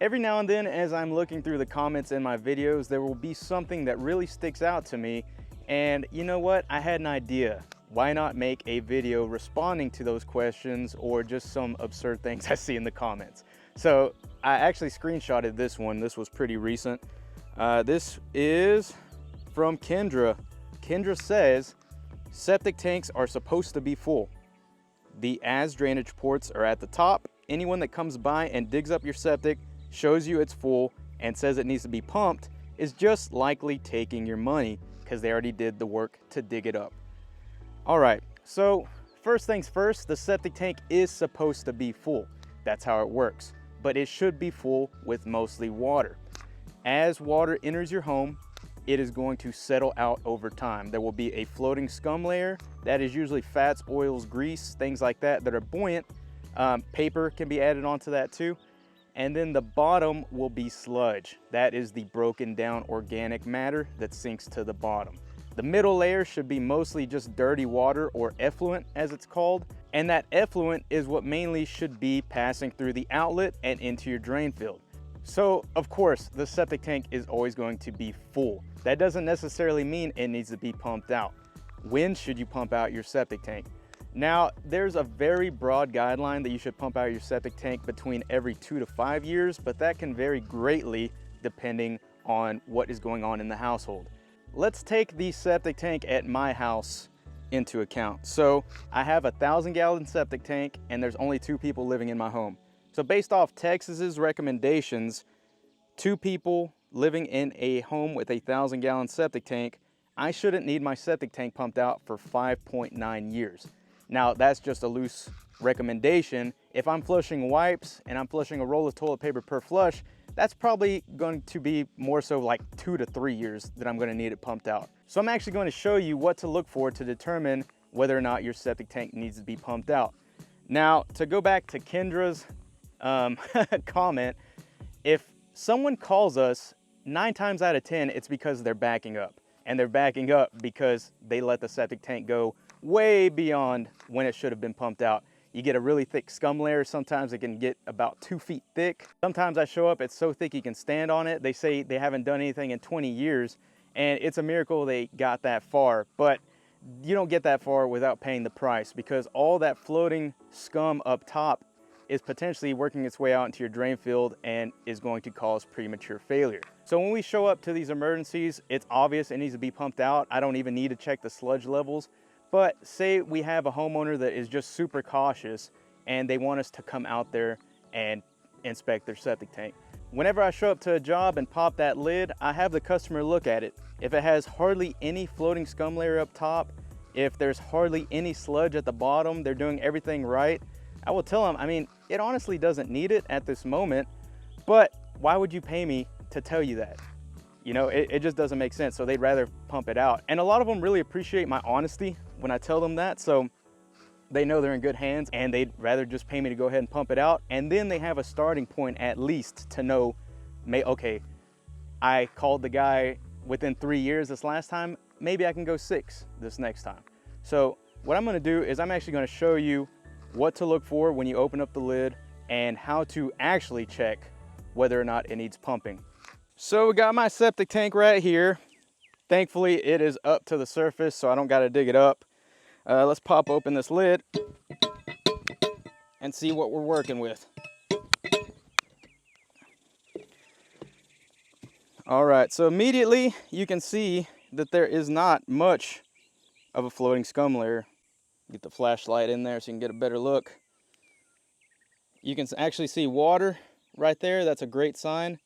Every now and then, as I'm looking through the comments in my videos, there will be something that really sticks out to me. And you know what? I had an idea. Why not make a video responding to those questions or just some absurd things I see in the comments? So I actually screenshotted this one. This was pretty recent. This is from Kendra. Kendra says, septic tanks are supposed to be full. The as drainage ports are at the top. Anyone that comes by and digs up your septic, shows you it's full, and says it needs to be pumped is just likely taking your money because they already did the work to dig it up. All right, so first things first, the septic tank is supposed to be full. That's how it works, but it should be full with mostly water. As water enters your home, it is going to settle out over time. There will be a floating scum layer that is usually fats, oils, grease, things like that that are buoyant. Paper can be added onto that too. And then the bottom will be sludge. That is the broken down organic matter that sinks to the bottom. The middle layer should be mostly just dirty water, or effluent as it's called. And that effluent is what mainly should be passing through the outlet and into your drain field. So of course, the septic tank is always going to be full. That doesn't necessarily mean it needs to be pumped out. When should you pump out your septic tank? Now, there's a very broad guideline that you should pump out your septic tank between every 2 to 5 years, but that can vary greatly depending on what is going on in the household. Let's take the septic tank at my house into account. So I have a 1,000-gallon septic tank and there's only 2 people living in my home. So based off Texas's recommendations, 2 people living in a home with a 1,000-gallon septic tank, I shouldn't need my septic tank pumped out for 5.9 years. Now, that's just a loose recommendation. If I'm flushing wipes and I'm flushing a roll of toilet paper per flush, that's probably going to be more so like 2 to 3 years that I'm going to need it pumped out. So I'm actually going to show you what to look for to determine whether or not your septic tank needs to be pumped out. Now, to go back to Kendra's comment, if someone calls us, 9 times out of 10, it's because they're backing up. And they're backing up because they let the septic tank go way beyond when it should have been pumped out. You get a really thick scum layer. Sometimes it can get about 2 feet thick. Sometimes I show up, it's so thick you can stand on it. They say they haven't done anything in 20 years, and it's a miracle they got that far. But you don't get that far without paying the price, because all that floating scum up top is potentially working its way out into your drain field and is going to cause premature failure. So when we show up to these emergencies, it's obvious it needs to be pumped out. I don't even need to check the sludge levels. But say we have a homeowner that is just super cautious and they want us to come out there and inspect their septic tank. Whenever I show up to a job and pop that lid, I have the customer look at it. If it has hardly any floating scum layer up top, if there's hardly any sludge at the bottom, they're doing everything right, I will tell them, I mean, it honestly doesn't need it at this moment, but why would you pay me to tell you that? You know, it just doesn't make sense. So they'd rather pump it out. And a lot of them really appreciate my honesty when I tell them that. So they know they're in good hands and they'd rather just pay me to go ahead and pump it out. And then they have a starting point at least to know, okay, I called the guy within 3 years this last time, maybe I can go 6 this next time. So what I'm gonna do is I'm actually gonna show you what to look for when you open up the lid and how to actually check whether or not it needs pumping. So we got my septic tank right here. Thankfully it is up to the surface, so I don't got to dig it up. Let's pop open this lid and see what we're working with. All right, so immediately you can see that there is not much of a floating scum layer. Get the flashlight in there so you can get a better look. You can actually see water right there. That's a great sign.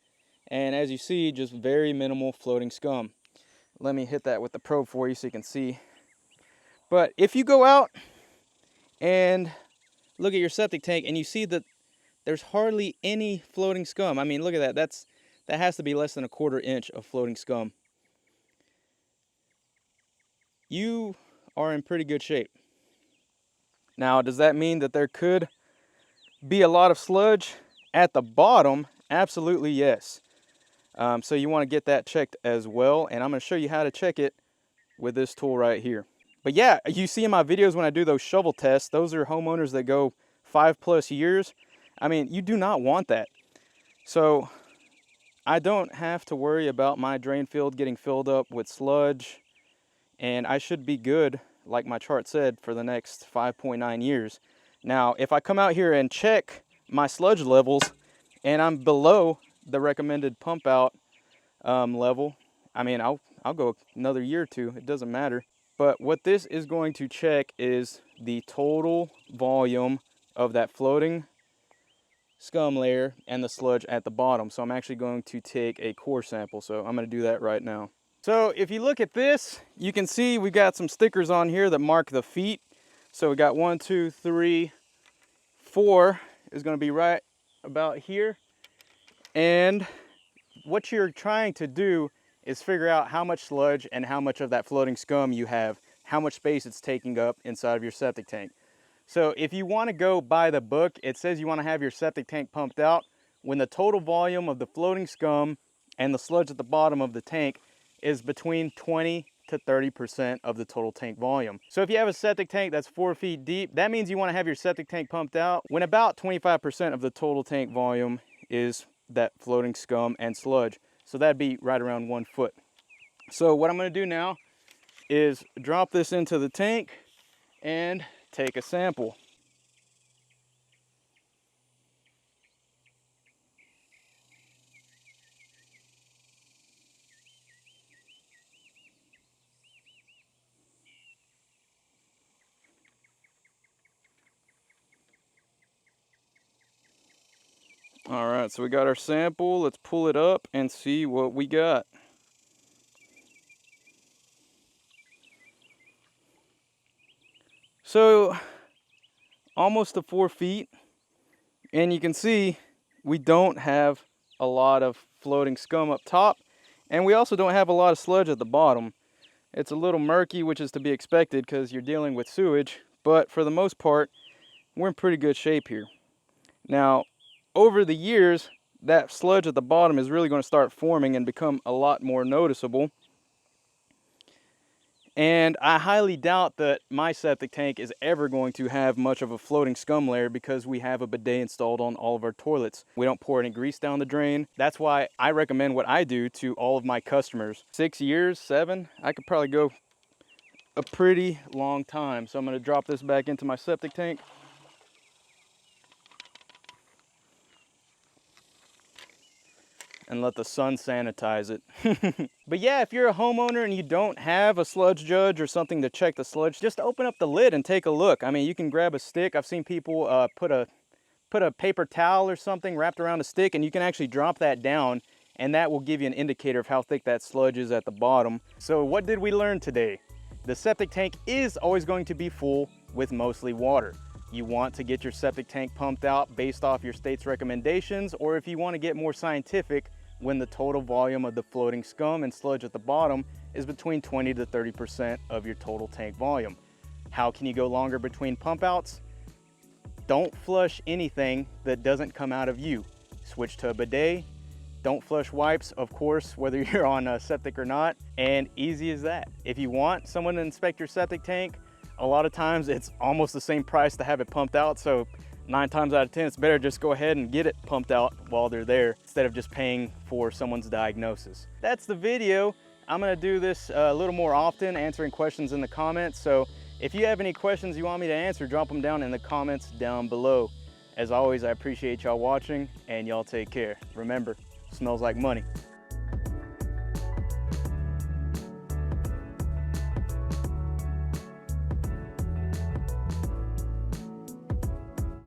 And as you see, just very minimal floating scum. Let me hit that with the probe for you so you can see. But if you go out and look at your septic tank and you see that there's hardly any floating scum. I mean, look at that. That has to be less than 1/4 inch of floating scum. You are in pretty good shape. Now, does that mean that there could be a lot of sludge at the bottom? Absolutely yes. So you want to get that checked as well, and I'm going to show you how to check it with this tool right here. But yeah, you see in my videos when I do those shovel tests, those are homeowners that go 5+ years. I mean, you do not want that. So I don't have to worry about my drain field getting filled up with sludge, and I should be good, like my chart said, for the next 5.9 years. Now, if I come out here and check my sludge levels and I'm below the recommended pump out level, I mean, I'll go another year or two, it doesn't matter. But what this is going to check is the total volume of that floating scum layer and the sludge at the bottom. So I'm actually going to take a core sample. So I'm going to do that right now. So if you look at this, you can see we got some stickers on here that mark the feet. So we got 1, 2, 3, 4 is going to be right about here. And what you're trying to do is figure out how much sludge and how much of that floating scum you have, how much space it's taking up inside of your septic tank. So if you want to go by the book, it says you want to have your septic tank pumped out when the total volume of the floating scum and the sludge at the bottom of the tank is between 20 to 30% of the total tank volume. So if you have a septic tank that's 4 feet deep, that means you want to have your septic tank pumped out when about 25% of the total tank volume is that floating scum and sludge. So that'd be right around 1 foot. So what I'm going to do now is drop this into the tank and take a sample. All right, so we got our sample. Let's pull it up and see what we got. So almost to 4 feet, and you can see we don't have a lot of floating scum up top, and we also don't have a lot of sludge at the bottom. It's a little murky, which is to be expected because you're dealing with sewage, but for the most part, we're in pretty good shape here. Now, over the years, that sludge at the bottom is really going to start forming and become a lot more noticeable. And I highly doubt that my septic tank is ever going to have much of a floating scum layer because we have a bidet installed on all of our toilets. We don't pour any grease down the drain. That's why I recommend what I do to all of my customers. 6 years, 7, I could probably go a pretty long time. So I'm going to drop this back into my septic tank. And let the sun sanitize it. But yeah, if you're a homeowner and you don't have a sludge judge or something to check the sludge, just open up the lid and take a look. I mean, you can grab a stick. I've seen people put a paper towel or something wrapped around a stick, and you can actually drop that down, and that will give you an indicator of how thick that sludge is at the bottom. So what did we learn today? The septic tank is always going to be full with mostly water. You want to get your septic tank pumped out based off your state's recommendations, or if you want to get more scientific, when the total volume of the floating scum and sludge at the bottom is between 20 to 30% of your total tank volume. How can you go longer between pump outs? Don't flush anything that doesn't come out of you. Switch to a bidet. Don't flush wipes, of course, whether you're on a septic or not, and easy as that. If you want someone to inspect your septic tank, a lot of times it's almost the same price to have it pumped out, so 9 times out of 10, it's better just go ahead and get it pumped out while they're there instead of just paying for someone's diagnosis. That's the video. I'm gonna do this a little more often, answering questions in the comments. So if you have any questions you want me to answer, drop them down in the comments down below. As always, I appreciate y'all watching, and y'all take care. Remember, smells like money.